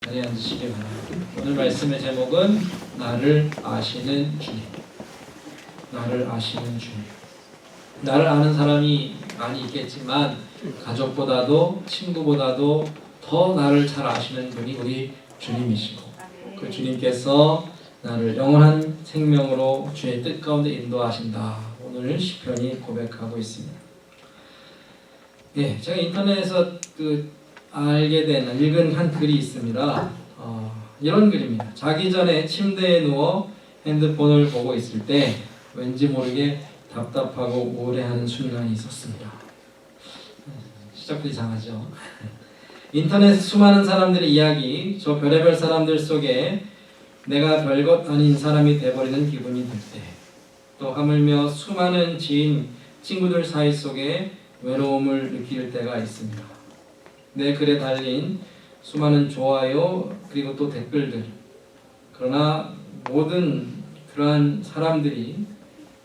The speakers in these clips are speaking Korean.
자리에 앉으시기 바랍니다. 오늘 말씀의 제목은 나를 아시는 주님. 나를 아시는 주님. 나를 아는 사람이 많이 있겠지만 가족보다도 친구보다도 더 나를 잘 아시는 분이 우리 주님이시고, 그 주님께서 나를 영원한 생명으로 주의 뜻 가운데 인도하신다. 오늘 시편이 고백하고 있습니다. 제가 인터넷에서 알게 된 읽은 한 글이 있습니다. 이런 글입니다. 자기 전에 침대에 누워 핸드폰을 보고 있을 때 왠지 모르게 답답하고 우울해하는 순간이 있었습니다. 시작도 이상하죠. 인터넷 수많은 사람들의 이야기, 저 별의별 사람들 속에 내가 별것 아닌 사람이 돼버리는 기분이 들 때, 또 하물며 수많은 지인, 친구들 사이 속에 외로움을 느낄 때가 있습니다. 내 글에 달린 수많은 좋아요 그리고 또 댓글들, 그러나 모든 그러한 사람들이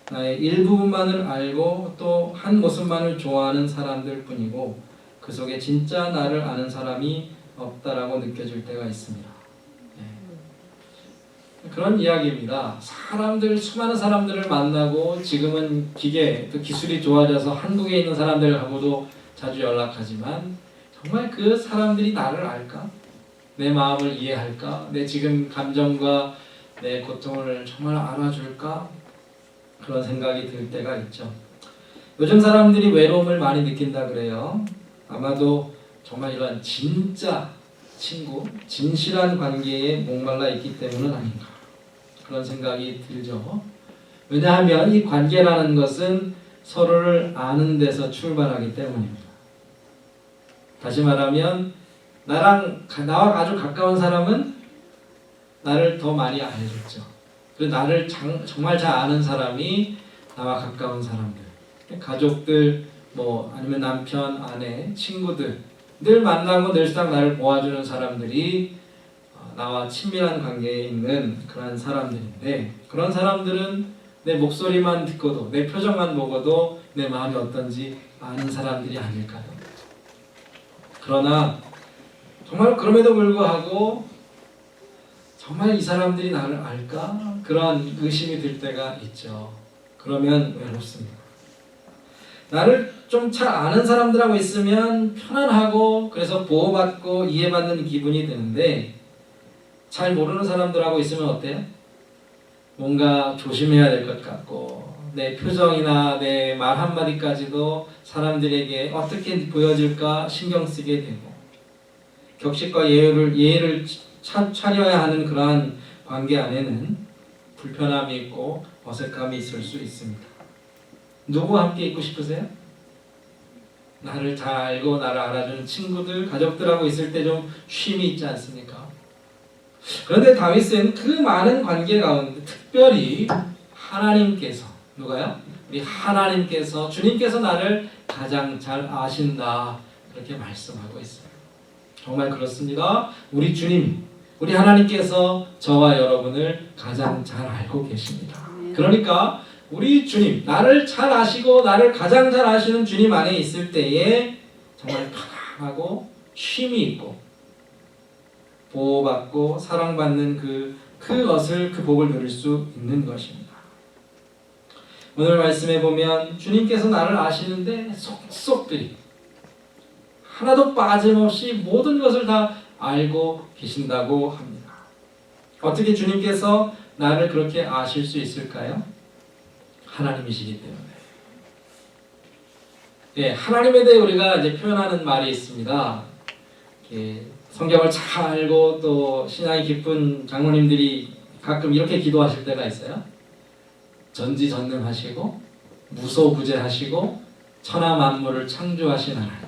나의 일부분만을 알고 또 한 모습만을 좋아하는 사람들 뿐이고 그 속에 진짜 나를 아는 사람이 없다라고 느껴질 때가 있습니다. 그런 이야기입니다. 수많은 사람들을 만나고 지금은 기계, 또 기술이 좋아져서 한국에 있는 사람들하고도 자주 연락하지만 정말 그 사람들이 나를 알까? 내 마음을 이해할까? 내 지금 감정과 내 고통을 정말 알아줄까? 그런 생각이 들 때가 있죠. 요즘 사람들이 외로움을 많이 느낀다 그래요. 아마도 정말 이런 진짜 친구, 진실한 관계에 목말라 있기 때문은 아닌가, 그런 생각이 들죠. 왜냐하면 이 관계라는 것은 서로를 아는 데서 출발하기 때문입니다. 다시 말하면 나와 아주 가까운 사람은 나를 더 많이 알겠죠. 그리고 나를 정말 잘 아는 사람이 나와 가까운 사람들, 가족들, 아니면 남편, 아내, 친구들, 늘 만나고 늘상 나를 도와주는 사람들이 나와 친밀한 관계에 있는 그런 사람들인데, 그런 사람들은 내 목소리만 듣고도, 내 표정만 보고도 내 마음이 어떤지 아는 사람들이 아닐까요? 그러나 정말 그럼에도 불구하고 정말 이 사람들이 나를 알까? 그런 의심이 들 때가 있죠. 그러면 외롭습니다. 나를 좀 잘 아는 사람들하고 있으면 편안하고 그래서 보호받고 이해받는 기분이 드는데, 잘 모르는 사람들하고 있으면 어때요? 뭔가 조심해야 될 것 같고, 내 표정이나 내 말 한마디까지도 사람들에게 어떻게 보여질까 신경 쓰게 되고, 격식과 예의를 차려야 하는 그러한 관계 안에는 불편함이 있고 어색함이 있을 수 있습니다. 누구와 함께 있고 싶으세요? 나를 잘 알고 나를 알아주는 친구들, 가족들하고 있을 때 좀 쉼이 있지 않습니까? 그런데 다윗은 그 많은 관계 가운데 특별히 하나님께서, 누가요? 우리 하나님께서, 주님께서 나를 가장 잘 아신다, 그렇게 말씀하고 있어요. 정말 그렇습니다. 우리 주님, 우리 하나님께서 저와 여러분을 가장 잘 알고 계십니다. 그러니까 우리 주님, 나를 잘 아시고 나를 가장 잘 아시는 주님 안에 있을 때에 정말 편안하고 쉼이 있고 보호받고 사랑받는 그 복을 누릴 수 있는 것입니다. 오늘 말씀에 보면 주님께서 나를 아시는데 속속들이 하나도 빠짐없이 모든 것을 다 알고 계신다고 합니다. 어떻게 주님께서 나를 그렇게 아실 수 있을까요? 하나님이시기 때문에. 하나님에 대해 우리가 이제 표현하는 말이 있습니다. 성경을 잘 알고 또 신앙이 깊은 장로님들이 가끔 이렇게 기도하실 때가 있어요. 전지전능하시고 무소부재하시고 천하 만물을 창조하신 하나님.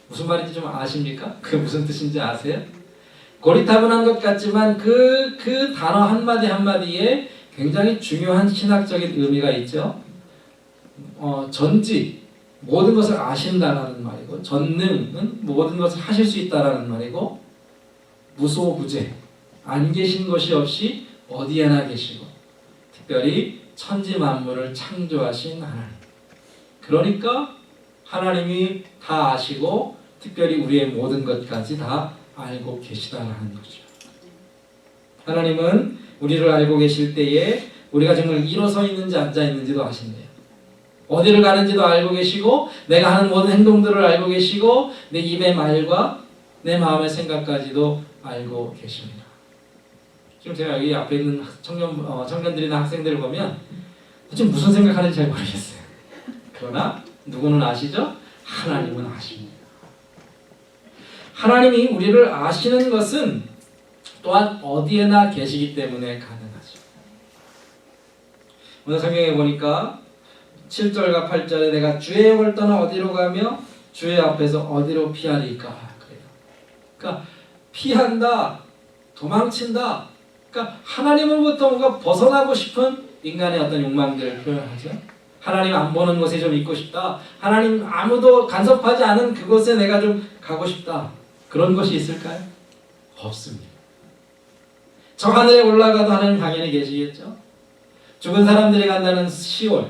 무슨 말인지 좀 아십니까? 그게 무슨 뜻인지 아세요? 고리타분한 것 같지만 그 단어 한마디 한마디에 굉장히 중요한 신학적인 의미가 있죠. 전지, 모든 것을 아신다라는 말이고, 전능은 모든 것을 하실 수 있다라는 말이고, 무소부재, 안 계신 것이 없이 어디에나 계시고, 특별히 천지 만물을 창조하신 하나님. 그러니까 하나님이 다 아시고 특별히 우리의 모든 것까지 다 알고 계시다라는 거죠. 하나님은 우리를 알고 계실 때에 우리가 정말 일어서 있는지 앉아 있는지도 아신대요. 어디를 가는지도 알고 계시고 내가 하는 모든 행동들을 알고 계시고 내 입의 말과 내 마음의 생각까지도 알고 계십니다. 지금 제가 여기 앞에 있는 청년들이나 학생들을 보면 지금 무슨 생각하는지 잘 모르겠어요. 그러나 누구는 아시죠? 하나님은 아십니다. 하나님이 우리를 아시는 것은 또한 어디에나 계시기 때문에 가능하죠. 오늘 성경에 보니까 7절과 8절에 내가 주의 영을 떠나 어디로 가며 주의 앞에서 어디로 피하리까 그래요. 그러니까 피한다, 도망친다. 그러니까 하나님으로부터 뭔가 벗어나고 싶은 인간의 어떤 욕망들을 표현하죠. 하나님 안 보는 곳에 좀 있고 싶다. 하나님 아무도 간섭하지 않은 그곳에 내가 좀 가고 싶다. 그런 것이 있을까요? 없습니다. 저 하늘에 올라가도 하나님 당연히 계시겠죠. 죽은 사람들이 간다는 스올,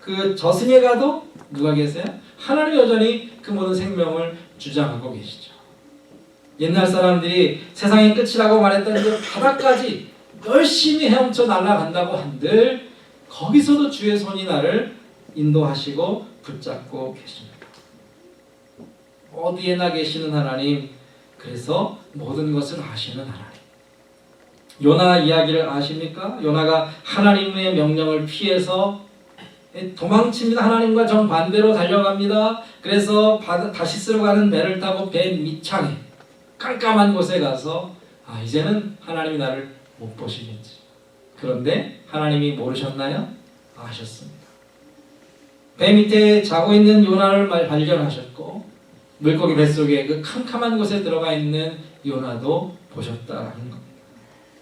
그 저승에 가도 누가 계세요? 하나님 여전히 그 모든 생명을 주장하고 계시죠. 옛날 사람들이 세상의 끝이라고 말했던 그 바다까지 열심히 헤엄쳐 날아간다고 한들 거기서도 주의 손이 나를 인도하시고 붙잡고 계십니다. 어디에나 계시는 하나님, 그래서 모든 것을 아시는 하나님. 요나 이야기를 아십니까? 요나가 하나님의 명령을 피해서 도망칩니다. 하나님과 정반대로 달려갑니다. 그래서 다시스로 가는 배를 타고 배 밑창에 깜깜한 곳에 가서 이제는 하나님이 나를 못 보시겠지. 그런데 하나님이 모르셨나요? 아셨습니다. 배 밑에 자고 있는 요나를 발견하셨고 물고기 뱃속에 그 캄캄한 곳에 들어가 있는 요나도 보셨다는 겁니다.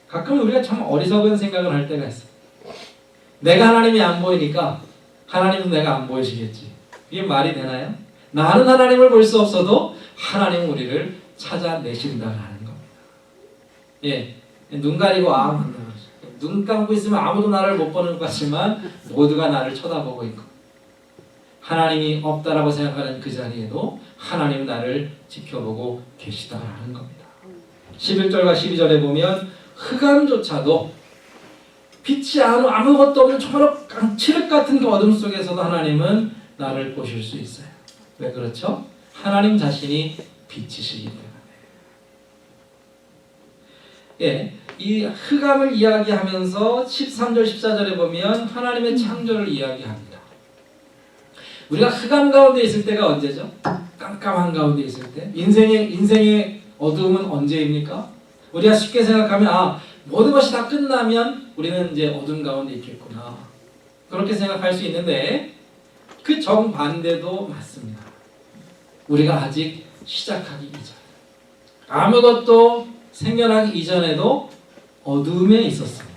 가끔 우리가 참 어리석은 생각을 할 때가 있어요. 내가 하나님이 안 보이니까 하나님은 내가 안 보이시겠지. 이게 말이 되나요? 나는 하나님을 볼 수 없어도 하나님은 우리를 찾아내신다는 겁니다. 예, 눈 가리고 눈 감고 있으면 아무도 나를 못 보는 것 같지만 모두가 나를 쳐다보고 있고 하나님이 없다라고 생각하는 그 자리에도 하나님은 나를 지켜보고 계시다라는 겁니다. 11절과 12절에 보면 흑암조차도 빛이 아무것도 없는 정말 칠흑 같은 그 어둠 속에서도 하나님은 나를 보실 수 있어요. 왜 그렇죠? 하나님 자신이 빛이시기 때문에. 예, 이 흑암을 이야기하면서 13절 14절에 보면 하나님의 창조를 이야기합니다. 우리가 흑암 가운데 있을 때가 언제죠? 깜깜한 가운데 있을 때. 인생의 어두움은 언제입니까? 우리가 쉽게 생각하면 모든 것이 다 끝나면 우리는 이제 어둠 가운데 있겠구나. 그렇게 생각할 수 있는데 그 정반대도 맞습니다. 우리가 아직 시작하기 이전, 아무것도 생겨나기 이전에도 어둠에 있었습니다.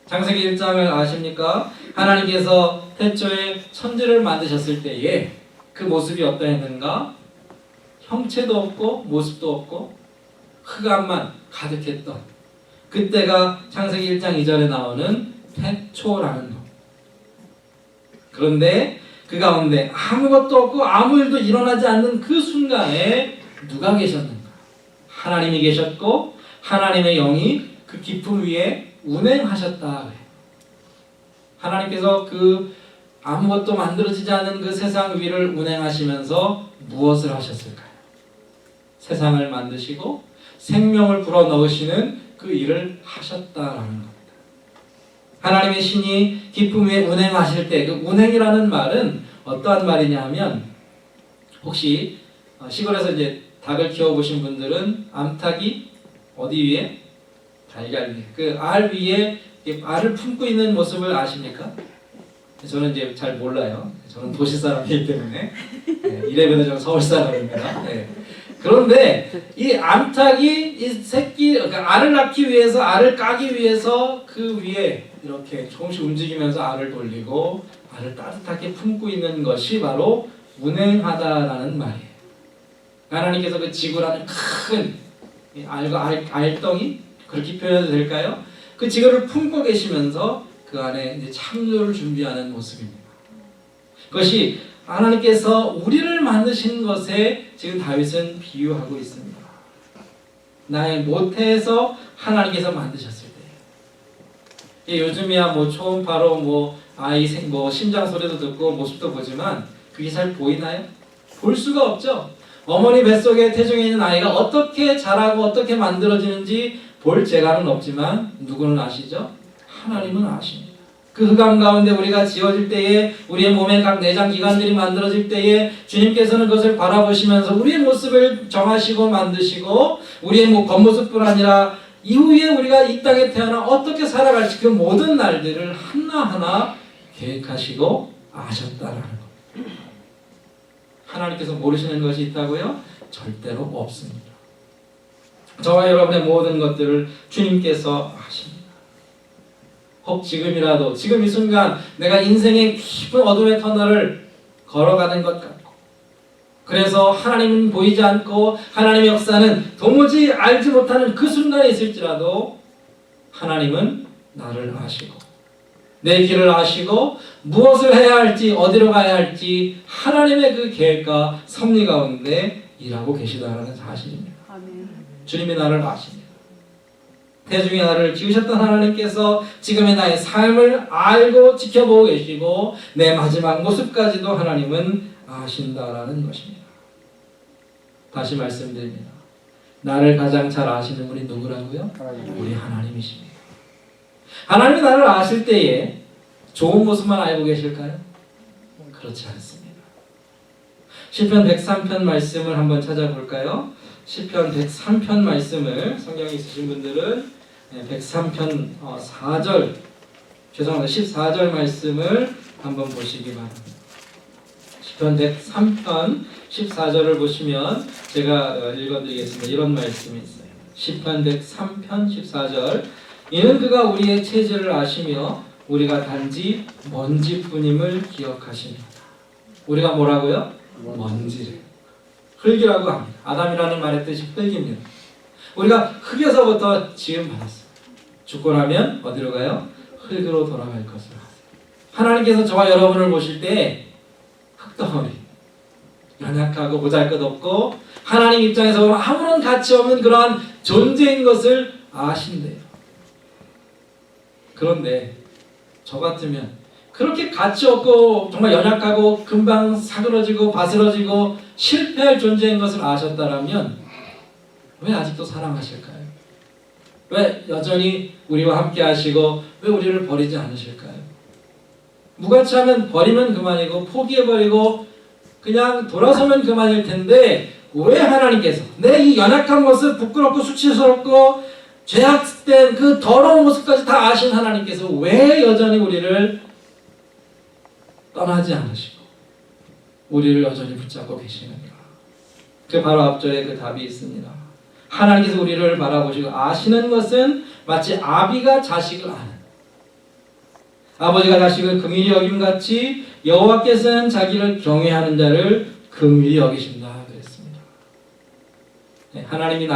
창세기 1장을 아십니까? 하나님께서 태초에 천지를 만드셨을 때에 그 모습이 어떠했는가? 형체도 없고 모습도 없고 흑암만 가득했던 그때가 창세기 1장 2절에 나오는 태초라는 것. 그런데 그 가운데 아무것도 없고 아무 일도 일어나지 않는 그 순간에 누가 계셨는가? 하나님이 계셨고 하나님의 영이 그 깊음 위에 운행하셨다. 하나님께서 그 아무것도 만들어지지 않은 그 세상 위를 운행하시면서 무엇을 하셨을까요? 세상을 만드시고 생명을 불어넣으시는 그 일을 하셨다라는 겁니다. 하나님의 신이 깊음 위에 운행하실 때 그 운행이라는 말은 어떠한 말이냐 하면 혹시 시골에서 이제 닭을 키워보신 분들은 암탉이 어디 위에? 달걀 위에. 그 알 위에 알을 품고 있는 모습을 아십니까? 저는 이제 잘 몰라요. 저는 도시 사람이기 때문에 이래봬도 저는 서울 사람입니다. 그런데 이 암탉이 이 새끼, 그러니까 알을 낳기 위해서, 알을 까기 위해서 그 위에 이렇게 조금씩 움직이면서 알을 돌리고 알을 따뜻하게 품고 있는 것이 바로 운행하다라는 말이에요. 하나님께서 그 지구라는 큰 알덩이, 그렇게 표현해도 될까요? 그 지구를 품고 계시면서 그 안에 이제 창조를 준비하는 모습입니다. 그것이 하나님께서 우리를 만드신 것에 지금 다윗은 비유하고 있습니다. 나의 모태에서 하나님께서 만드셨을 때. 요즘이야 뭐 초음파로 뭐 아이 뭐 심장 소리도 듣고 모습도 보지만 그게 잘 보이나요? 볼 수가 없죠. 어머니 뱃속에 태중에 있는 아이가 어떻게 자라고 어떻게 만들어지는지 볼 재간은 없지만 누구는 아시죠? 하나님은 아십니다. 그 흑암 가운데 우리가 지어질 때에 우리의 몸의 각 내장 기관들이 만들어질 때에 주님께서는 그것을 바라보시면서 우리의 모습을 정하시고 만드시고 우리의 겉모습뿐 아니라 이후에 우리가 이 땅에 태어나 어떻게 살아갈지 그 모든 날들을 하나하나 계획하시고 아셨다라는 것. 하나님께서 모르시는 것이 있다고요? 절대로 없습니다. 저와 여러분의 모든 것들을 주님께서 아십니다. 혹 지금이라도 지금 이 순간 내가 인생의 깊은 어둠의 터널을 걸어가는 것 같고 그래서 하나님은 보이지 않고 하나님의 역사는 도무지 알지 못하는 그 순간에 있을지라도 하나님은 나를 아시고 내 길을 아시고 무엇을 해야 할지 어디로 가야 할지 하나님의 그 계획과 섭리 가운데 일하고 계시다는 사실입니다. 아멘. 주님이 나를 아십니다. 태중에 나를 지으셨던 하나님께서 지금의 나의 삶을 알고 지켜보고 계시고 내 마지막 모습까지도 하나님은 아신다라는 것입니다. 다시 말씀드립니다. 나를 가장 잘 아시는 분이 누구라고요? 우리 하나님이십니다. 하나님이 나를 아실 때에 좋은 모습만 알고 계실까요? 그렇지 않습니다. 시편 103편 말씀을 한번 찾아볼까요? 시편 103편 말씀을 성경에 있으신 분들은 103편 4절 죄송합니다. 14절 말씀을 한번 보시기 바랍니다. 시편 103편 14절을 보시면 제가 읽어드리겠습니다. 이런 말씀이 있어요. 시편 103편 14절 이는 그가 우리의 체질을 아시며 우리가 단지 먼지뿐임을 기억하십니다. 우리가 뭐라고요? 먼지를 흙이라고 합니다. 아담이라는 말의 뜻이 흙입니다. 우리가 흙에서부터 지음받았어요. 죽고 나면 어디로 가요? 흙으로 돌아갈 것을 아세요. 하나님께서 저와 여러분을 보실 때 흙덩어리, 연약하고 보잘것없고 하나님 입장에서 보면 아무런 가치 없는 그러한 존재인 것을 아신대요. 그런데 저 같으면 그렇게 가치 없고 정말 연약하고 금방 사그러지고 바스러지고 실패할 존재인 것을 아셨다라면 왜 아직도 사랑하실까요? 왜 여전히 우리와 함께 하시고 왜 우리를 버리지 않으실까요? 무가치하면 버리면 그만이고 포기해버리고 그냥 돌아서면 그만일 텐데 왜 하나님께서 내 이 연약한 모습 부끄럽고 수치스럽고 죄악된 그 더러운 모습까지 다 아신 하나님께서 왜 여전히 우리를 떠나지 않으시고 우리를 여전히 붙잡고 계시는가? 그 바로 앞절에 그 답이 있습니다. 하나님께서 우리를 바라보시고 아시는 것은 마치 아비가 자식을 아는 아버지가 자식을 긍휼히 여김같이 여호와께서는 자기를 경외하는 자를 긍휼히 여기신다 그랬습니다. 하나님이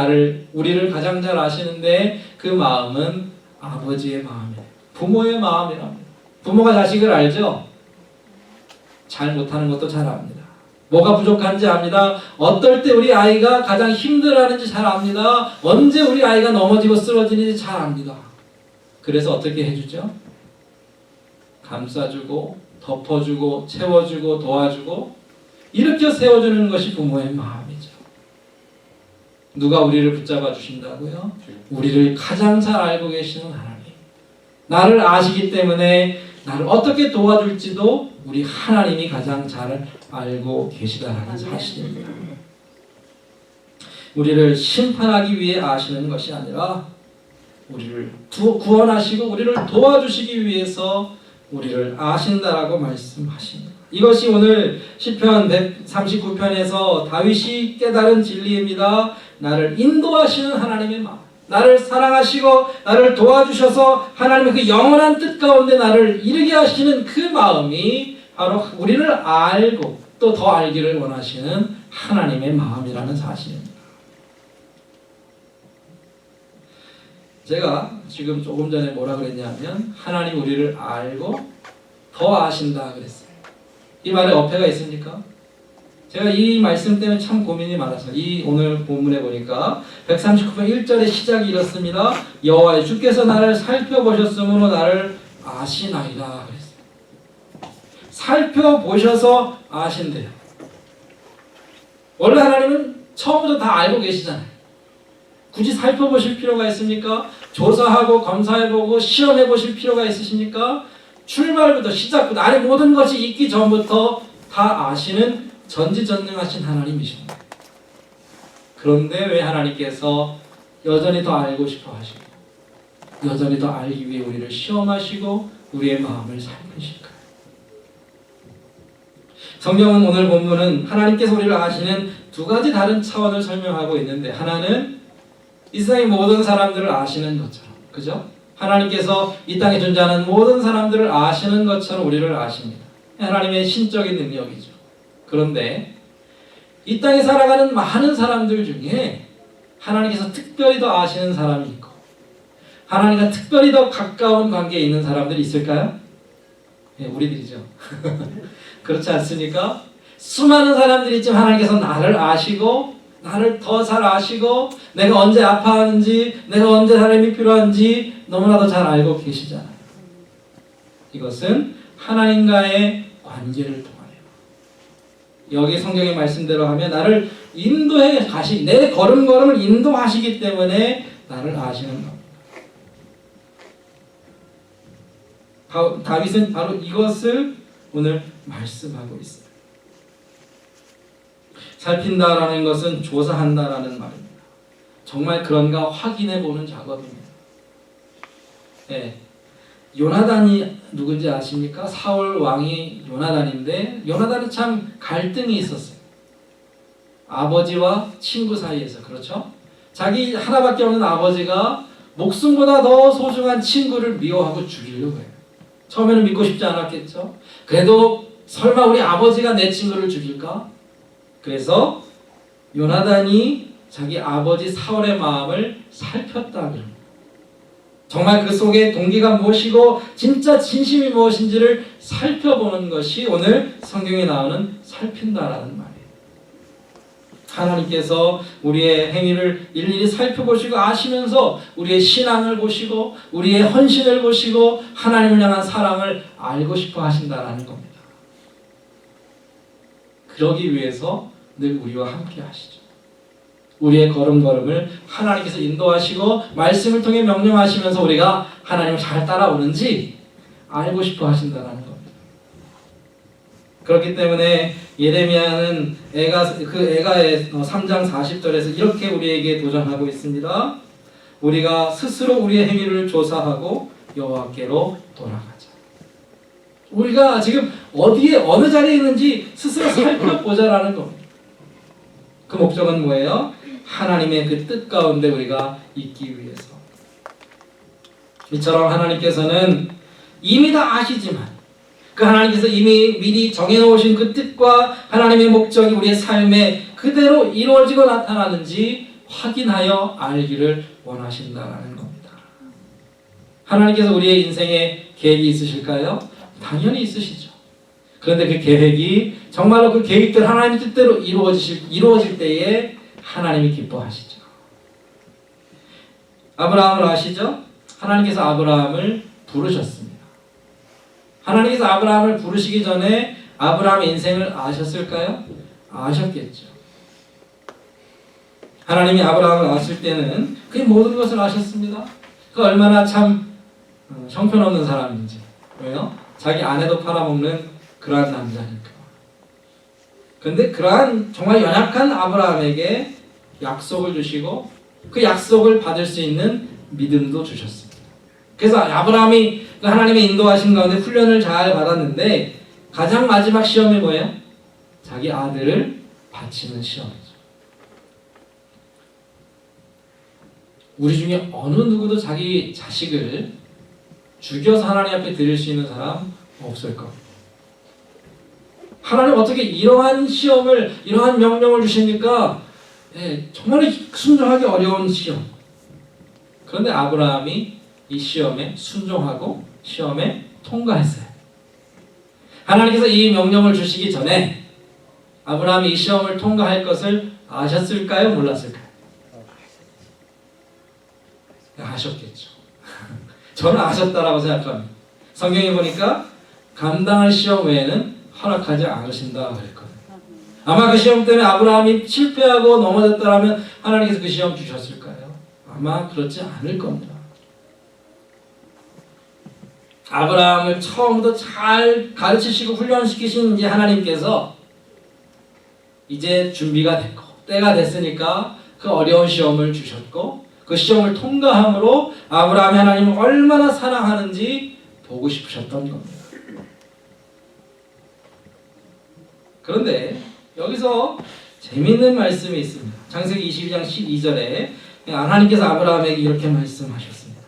우리를 가장 잘 아시는데 그 마음은 아버지의 마음이에요. 부모의 마음이랍니다. 부모가 자식을 알죠? 잘 못하는 것도 잘 압니다. 뭐가 부족한지 압니다. 어떨 때 우리 아이가 가장 힘들어하는지 잘 압니다. 언제 우리 아이가 넘어지고 쓰러지는지 잘 압니다. 그래서 어떻게 해주죠? 감싸주고 덮어주고 채워주고 도와주고 이렇게 세워주는 것이 부모의 마음이죠. 누가 우리를 붙잡아 주신다고요? 우리를 가장 잘 알고 계시는 하나님. 나를 아시기 때문에 나를 어떻게 도와줄지도 우리 하나님이 가장 잘 알고 계시다라는 사실입니다. 우리를 심판하기 위해 아시는 것이 아니라 우리를 구원하시고 우리를 도와주시기 위해서 우리를 아신다라고 말씀하십니다. 이것이 오늘 시편 139편에서 다윗이 깨달은 진리입니다. 나를 인도하시는 하나님의 마음, 나를 사랑하시고 나를 도와주셔서 하나님의 그 영원한 뜻 가운데 나를 이르게 하시는 그 마음이 바로 우리를 알고 또 더 알기를 원하시는 하나님의 마음이라는 사실입니다. 제가 지금 조금 전에 뭐라 그랬냐면 하나님 우리를 알고 더 아신다 그랬어요. 이 말에 어폐가 있습니까? 제가 이 말씀 때문에 참 고민이 많아서 이 오늘 본문에 보니까 139편 1절의 시작이 이렇습니다. 여호와여 주께서 나를 살펴보셨으므로 나를 아시나이다 그랬어요. 살펴보셔서 아신대요. 원래 하나님은 처음부터 다 알고 계시잖아요. 굳이 살펴보실 필요가 있습니까? 조사하고 검사해보고 시험해보실 필요가 있으십니까? 출발부터 시작부터 안에 모든 것이 있기 전부터 다 아시는 전지전능하신 하나님이십니다. 그런데 왜 하나님께서 여전히 더 알고 싶어 하시고 여전히 더 알기 위해 우리를 시험하시고 우리의 마음을 살피실까요? 성경은 오늘 본문은 하나님께서 우리를 아시는 두 가지 다른 차원을 설명하고 있는데, 하나는 이 세상의 모든 사람들을 아시는 것처럼, 그죠? 하나님께서 이 땅에 존재하는 모든 사람들을 아시는 것처럼 우리를 아십니다. 하나님의 신적인 능력이죠. 그런데 이 땅에 살아가는 많은 사람들 중에 하나님께서 특별히 더 아시는 사람이 있고 하나님과 특별히 더 가까운 관계에 있는 사람들이 있을까요? 네, 우리들이죠. 그렇지 않습니까? 수많은 사람들이 있지만 하나님께서 나를 아시고 나를 더 잘 아시고 내가 언제 아파하는지 내가 언제 사람이 필요한지 너무나도 잘 알고 계시잖아요. 이것은 하나님과의 관계를 통하여 여기 성경의 말씀대로 하면 나를 인도해 가시 내 걸음걸음을 인도하시기 때문에 나를 아시는 겁니다. 다윗은 바로 이것을 오늘 말씀하고 있어요. 살핀다라는 것은 조사한다라는 말입니다. 정말 그런가 확인해 보는 작업입니다. 네. 요나단이 누군지 아십니까? 사울 왕이 요나단인데 요나단은 참 갈등이 있었어요. 아버지와 친구 사이에서. 그렇죠? 자기 하나밖에 없는 아버지가 목숨보다 더 소중한 친구를 미워하고 죽이려고 해요. 처음에는 믿고 싶지 않았겠죠? 그래도 설마 우리 아버지가 내 친구를 죽일까? 그래서 요나단이 자기 아버지 사울의 마음을 살폈다. 정말 그 속에 동기가 무엇이고 진짜 진심이 무엇인지를 살펴보는 것이 오늘 성경에 나오는 살핀다라는 말이에요. 하나님께서 우리의 행위를 일일이 살펴보시고 아시면서 우리의 신앙을 보시고 우리의 헌신을 보시고 하나님을 향한 사랑을 알고 싶어 하신다라는 겁니다. 그러기 위해서 늘 우리와 함께 하시죠. 우리의 걸음걸음을 하나님께서 인도하시고 말씀을 통해 명령하시면서 우리가 하나님을 잘 따라오는지 알고 싶어 하신다는 겁니다. 그렇기 때문에 예레미야는 에가의 3장 40절에서 이렇게 우리에게 도전하고 있습니다. 우리가 스스로 우리의 행위를 조사하고 여호와께로 돌아가자. 우리가 지금 어디에 어느 자리에 있는지 스스로 살펴보자라는 겁니다. 그 목적은 뭐예요? 하나님의 그 뜻 가운데 우리가 있기 위해서. 이처럼 하나님께서는 이미 다 아시지만 그 하나님께서 이미 미리 정해놓으신 그 뜻과 하나님의 목적이 우리의 삶에 그대로 이루어지고 나타나는지 확인하여 알기를 원하신다는 겁니다. 하나님께서 우리의 인생에 계획이 있으실까요? 당연히 있으시죠. 그런데 그 계획이 정말로 그 계획들 하나님의 뜻대로 이루어질 때에 하나님이 기뻐하시죠. 아브라함을 아시죠? 하나님께서 아브라함을 부르셨습니다. 하나님께서 아브라함을 부르시기 전에 아브라함의 인생을 아셨을까요? 아셨겠죠. 하나님이 아브라함을 아실 때는 그 모든 것을 아셨습니다. 그 얼마나 참 형편없는 사람인지. 왜요? 자기 아내도 팔아먹는 그러한 남자니까. 그런데 그러한 정말 연약한 아브라함에게 약속을 주시고 그 약속을 받을 수 있는 믿음도 주셨습니다. 그래서 아브라함이 하나님의 인도하신 가운데 훈련을 잘 받았는데 가장 마지막 시험이 뭐예요? 자기 아들을 바치는 시험이죠. 우리 중에 어느 누구도 자기 자식을 죽여서 하나님 앞에 드릴 수 있는 사람 없을 겁니다. 하나님 어떻게 이러한 시험을, 이러한 명령을 주십니까? 정말 순종하기 어려운 시험. 그런데 아브라함이 이 시험에 순종하고 시험에 통과했어요. 하나님께서 이 명령을 주시기 전에 아브라함이 이 시험을 통과할 것을 아셨을까요? 몰랐을까요? 아셨겠죠. 저는 아셨다라고 생각합니다. 성경에 보니까 감당할 시험 외에는 허락하지 않으신다 그랬거든요. 아마 그 시험 때문에 아브라함이 실패하고 넘어졌다면 하나님께서 그 시험 주셨을까요? 아마 그렇지 않을 겁니다. 아브라함을 처음부터 잘 가르치시고 훈련시키신 이제 하나님께서 이제 준비가 됐고 때가 됐으니까 그 어려운 시험을 주셨고 그 시험을 통과함으로 아브라함이 하나님을 얼마나 사랑하는지 보고 싶으셨던 겁니다. 그런데 여기서 재미있는 말씀이 있습니다. 창세기 22장 12절에 하나님께서 아브라함에게 이렇게 말씀하셨습니다.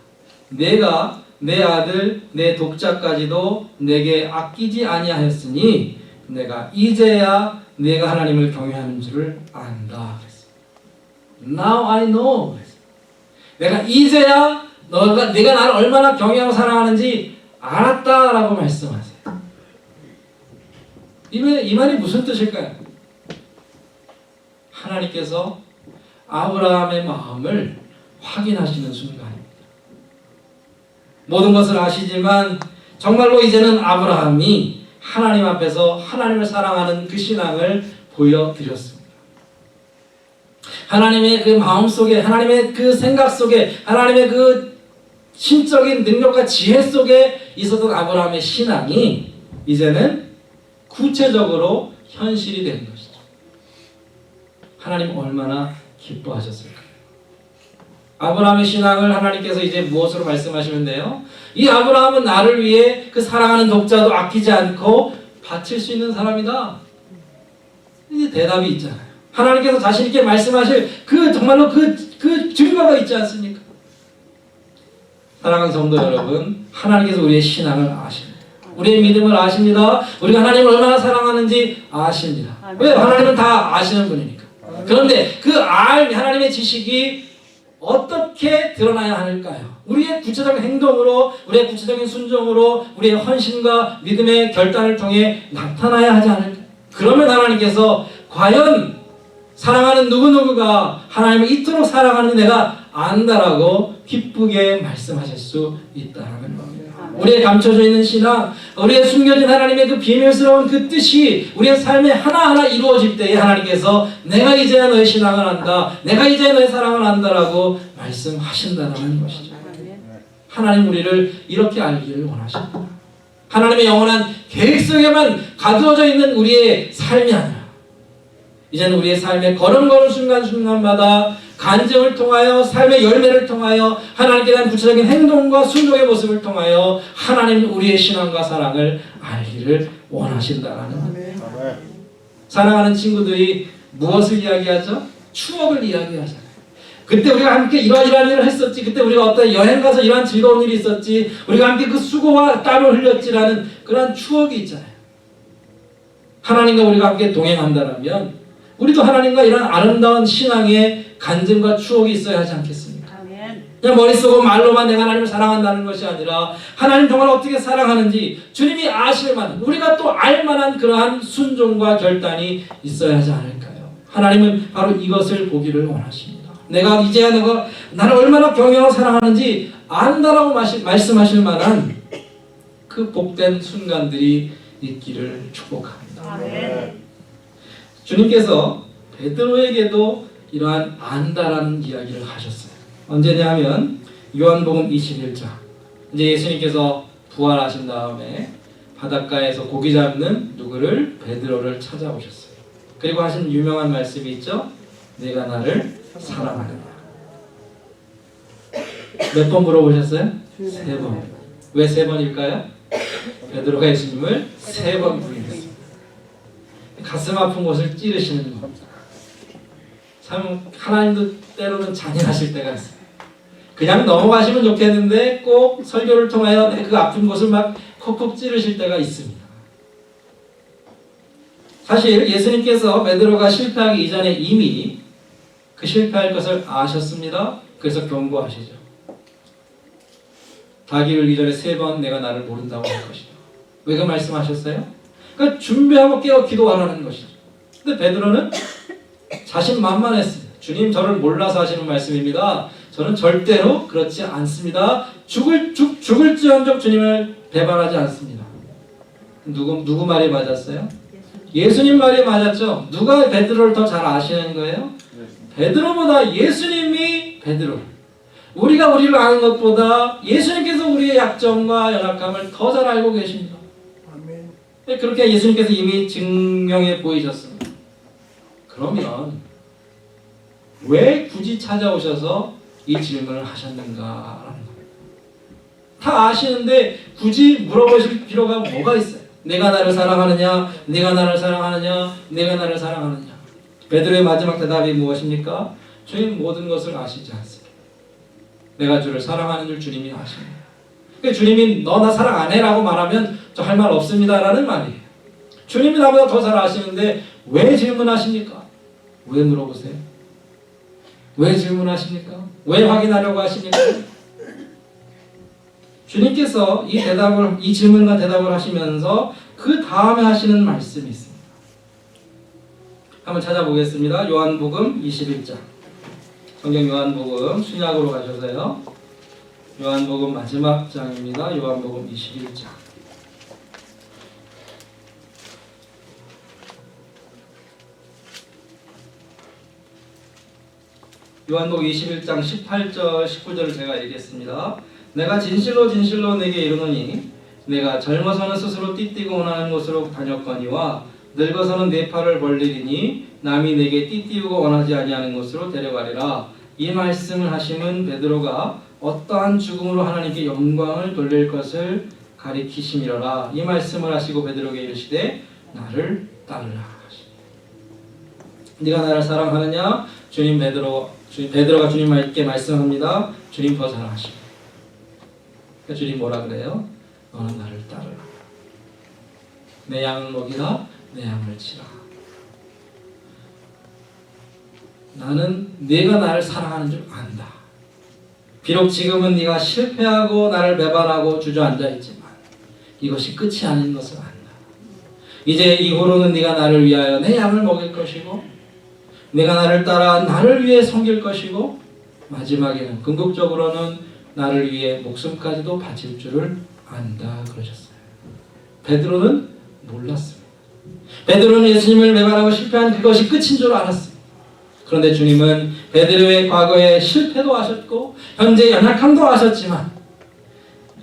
내가 내 아들 내 독자까지도 내게 아끼지 아니하였으니 내가 이제야 내가 하나님을 경외하는 줄을 안다 그랬습니다. Now I know. 내가 이제야 내가 나를 얼마나 경외하고 사랑하는지 알았다라고 말씀하세요. 이 말이 무슨 뜻일까요? 하나님께서 아브라함의 마음을 확인하시는 순간입니다. 모든 것을 아시지만 정말로 이제는 아브라함이 하나님 앞에서 하나님을 사랑하는 그 신앙을 보여드렸습니다. 하나님의 그 마음 속에, 하나님의 그 생각 속에, 하나님의 그 신적인 능력과 지혜 속에 있었던 아브라함의 신앙이 이제는 구체적으로 현실이 된 것이죠. 하나님 얼마나 기뻐하셨을까요? 아브라함의 신앙을 하나님께서 이제 무엇으로 말씀하시는데요? 이 아브라함은 나를 위해 그 사랑하는 독자도 아끼지 않고 바칠 수 있는 사람이다. 이제 대답이 있잖아요. 하나님께서 자신 있게 말씀하실 정말로 그 증거가 있지 않습니까? 사랑하는 성도 여러분, 하나님께서 우리의 신앙을 아십니다. 우리의 믿음을 아십니다. 우리가 하나님을 얼마나 사랑하는지 아십니다. 왜? 하나님은 다 아시는 분이니까. 그런데 그 하나님의 지식이 어떻게 드러나야 하는가요? 우리의 구체적인 행동으로, 우리의 구체적인 순종으로, 우리의 헌신과 믿음의 결단을 통해 나타나야 하지 않을까요? 그러면 하나님께서 과연 사랑하는 누구누구가 하나님을 이토록 사랑하는 내가 안다라고 기쁘게 말씀하실 수 있다는 겁니다. 우리의 감춰져 있는 신앙, 우리의 숨겨진 하나님의 그 비밀스러운 그 뜻이 우리의 삶에 하나하나 이루어질 때에 하나님께서 내가 이제야 너의 신앙을 안다, 내가 이제야 너의 사랑을 안다라고 말씀하신다는 것이죠. 하나님 우리를 이렇게 알기를 원하십니다. 하나님의 영원한 계획 속에만 가두어져 있는 우리의 삶이 아니라 이제는 우리의 삶의 걸음걸음 순간순간마다 간증을 통하여 삶의 열매를 통하여 하나님께 대한 구체적인 행동과 순종의 모습을 통하여 하나님 우리의 신앙과 사랑을 알기를 원하신다라는 겁니다. 사랑하는 친구들이 무엇을 이야기하죠? 추억을 이야기하잖아요. 그때 우리가 함께 이러이러한 일을 했었지, 그때 우리가 어떤 여행 가서 이러한 즐거운 일이 있었지, 우리가 함께 그 수고와 땀을 흘렸지라는 그런 추억이 있잖아요. 하나님과 우리가 함께 동행한다면 우리도 하나님과 이런 아름다운 신앙의 간증과 추억이 있어야 하지 않겠습니까? 그냥 머릿속으로 말로만 내가 하나님을 사랑한다는 것이 아니라 하나님 정말 어떻게 사랑하는지 주님이 아실 만한, 우리가 또 알만한 그러한 순종과 결단이 있어야 하지 않을까요? 하나님은 바로 이것을 보기를 원하십니다. 내가 이제야 너가 나를 얼마나 경외하고 사랑하는지 안다라고 말씀하실 만한 그 복된 순간들이 있기를 축복합니다. 주님께서 베드로에게도 이러한 안다라는 이야기를 하셨어요. 언제냐 하면 요한복음 21장. 이제 예수님께서 부활하신 다음에 바닷가에서 고기 잡는 누구를? 베드로를 찾아오셨어요. 그리고 하신 유명한 말씀이 있죠. 내가 나를 사랑하느냐. 몇 번 물어보셨어요? 3번. 왜 3번일까요? 베드로가 예수님을 3번 부인했습니다. 가슴 아픈 곳을 찌르시는 겁니다. 참 하나님도 때로는 잔인하실 때가 있어요. 그냥 넘어가시면 좋겠는데 꼭 설교를 통하여 그 아픈 곳을 막 콕콕 찌르실 때가 있습니다. 사실 예수님께서 베드로가 실패하기 이전에 이미 그 실패할 것을 아셨습니다. 그래서 경고하시죠. 닭이 울기 전에 3번 내가 나를 모른다고 할 것이다. 왜 그 말씀하셨어요? 그러니까 준비하고 깨어 기도하라는 것이죠. 근데 베드로는 자신만만했습니다. 주님 저를 몰라서 하시는 말씀입니다. 저는 절대로 그렇지 않습니다. 죽을지언정 주님을 배반하지 않습니다. 누구 말이 맞았어요? 예수님 말이 맞았죠. 누가 베드로를 더 잘 아시는 거예요? 베드로보다 예수님이 베드로. 우리가 우리를 아는 것보다 예수님께서 우리의 약점과 연약함을 더 잘 알고 계십니다. 아멘. 그렇게 예수님께서 이미 증명해 보이셨습니다. 그러면 왜 굳이 찾아오셔서 이 질문을 하셨는가라는 겁니다. 다 아시는데 굳이 물어보실 필요가 뭐가 있어요? 내가 나를 사랑하느냐? 네가 나를 사랑하느냐? 내가 나를 사랑하느냐? 베드로의 마지막 대답이 무엇입니까? 주님 모든 것을 아시지 않습니까? 내가 주를 사랑하는 줄 주님이 아십니다. 그러니까 주님이 너 나 사랑 안 해라고 말하면 저 할 말 없습니다라는 말이에요. 주님이 나보다 더 잘 아시는데 왜 질문하십니까? 왜 물어보세요? 왜 질문하십니까? 왜 확인하려고 하십니까? 주님께서 이 질문과 대답을 하시면서 그 다음에 하시는 말씀이 있습니다. 한번 찾아보겠습니다. 요한복음 21장. 성경 요한복음 신약으로 가셔서요. 요한복음 마지막 장입니다. 요한복음 21장. 요한복음 21장 18절 19절을 제가 읽겠습니다. 내가 진실로 진실로 내게 이르노니 내가 젊어서는 스스로 띠띠고 원하는 곳으로 다녔거니와 늙어서는 내 팔을 벌리리니 남이 내게 띠띠우고 원하지 아니하는 곳으로 데려가리라. 이 말씀을 하심은 베드로가 어떠한 죽음으로 하나님께 영광을 돌릴 것을 가리키심이로라. 이 말씀을 하시고 베드로에게 이르시되 나를 따르라. 네가 나를 사랑하느냐? 베드로가 주님께 말씀합니다. 주님 더 사랑하십니다. 주님 뭐라 그래요? 너는 나를 따르라. 내 양을 먹이라. 내 양을 치라. 나는 네가 나를 사랑하는 줄 안다. 비록 지금은 네가 실패하고 나를 배반하고 주저앉아 있지만 이것이 끝이 아닌 것을 안다. 이제 이후로는 네가 나를 위하여 내 양을 먹일 것이고 네가 나를 따라 나를 위해 섬길 것이고 마지막에는 궁극적으로는 나를 위해 목숨까지도 바칠 줄을 안다 그러셨어요. 베드로는 몰랐습니다. 베드로는 예수님을 배반하고 실패한 그것이 끝인 줄 알았습니다. 그런데 주님은 베드로의 과거에 실패도 하셨고 현재 연약함도 하셨지만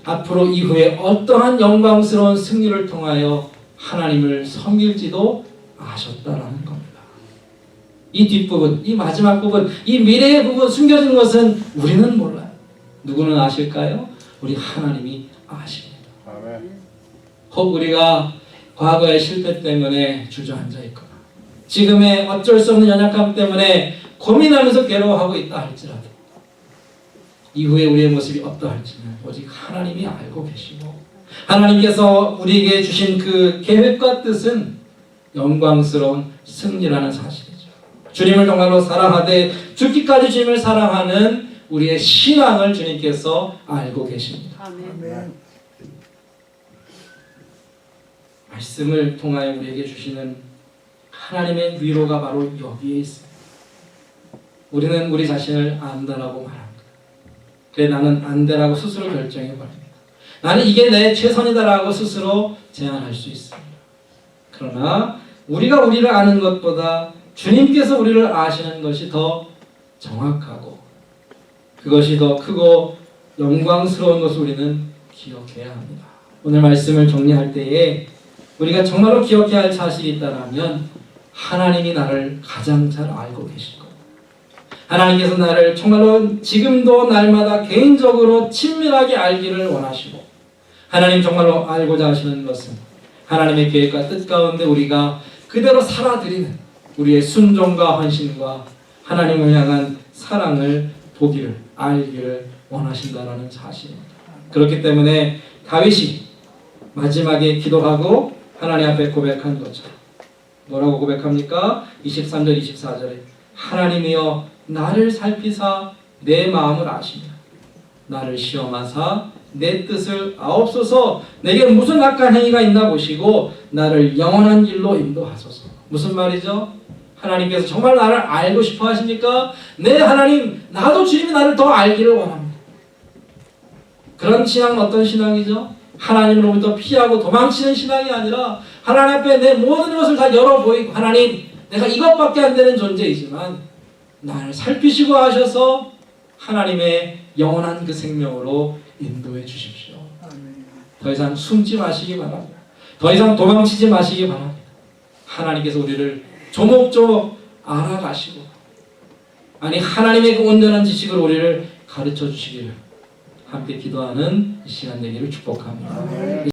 앞으로 이후에 어떠한 영광스러운 승리를 통하여 하나님을 섬길지도 아셨다라는 겁니다. 이 뒷부분, 이 마지막 부분, 이 미래의 부분 숨겨진 것은 우리는 몰라요. 누구는 아실까요? 우리 하나님이 아십니다. 혹 우리가 과거의 실패 때문에 주저앉아 있거나 지금의 어쩔 수 없는 연약함 때문에 고민하면서 괴로워하고 있다 할지라도 이후에 우리의 모습이 어떠할지는 오직 하나님이 알고 계시고 하나님께서 우리에게 주신 그 계획과 뜻은 영광스러운 승리라는 사실이죠. 주님을 정말로 사랑하되 죽기까지 주님을 사랑하는 우리의 신앙을 주님께서 알고 계십니다. 아멘. 말씀을 통하여 우리에게 주시는 하나님의 위로가 바로 여기에 있습니다. 우리는 우리 자신을 안다라고 말합니다. 그래 나는 안되라고 스스로 결정해버립니다. 나는 이게 내 최선이다라고 스스로 제안할 수 있습니다. 그러나 우리가 우리를 아는 것보다 주님께서 우리를 아시는 것이 더 정확하고 그것이 더 크고 영광스러운 것을 우리는 기억해야 합니다. 오늘 말씀을 정리할 때에 우리가 정말로 기억해야 할 사실이 있다면 하나님이 나를 가장 잘 알고 계실 겁니다. 하나님께서 나를 정말로 지금도 날마다 개인적으로 친밀하게 알기를 원하시고 하나님 정말로 알고자 하시는 것은 하나님의 계획과 뜻 가운데 우리가 그대로 살아드리는 우리의 순종과 헌신과 하나님을 향한 사랑을 보기를 알기를 원하신다는 사실입니다. 그렇기 때문에 다윗이 마지막에 기도하고 하나님 앞에 고백한 것처럼 뭐라고 고백합니까? 23절 24절에 하나님이여 나를 살피사 내 마음을 아시며 나를 시험하사 내 뜻을 아옵소서. 내게 무슨 악한 행위가 있나 보시고 나를 영원한 길로 인도하소서. 무슨 말이죠? 하나님께서 정말 나를 알고 싶어 하십니까? 네, 하나님, 나도 주님이 나를 더 알기를 원합니다. 그런 신앙은 어떤 신앙이죠? 하나님으로부터 피하고 도망치는 신앙이 아니라 하나님 앞에 내 모든 것을 다 열어보이고, 하나님, 내가 이것밖에 안 되는 존재이지만 나를 살피시고 하셔서 하나님의 영원한 그 생명으로 인도해 주십시오. 더 이상 숨지 마시기 바랍니다. 더 이상 도망치지 마시기 바랍니다. 하나님께서 우리를 조목조목 알아가시고, 아니 하나님의 그 온전한 지식으로 우리를 가르쳐 주시기를 함께 기도하는 이 시간 되기를 축복합니다.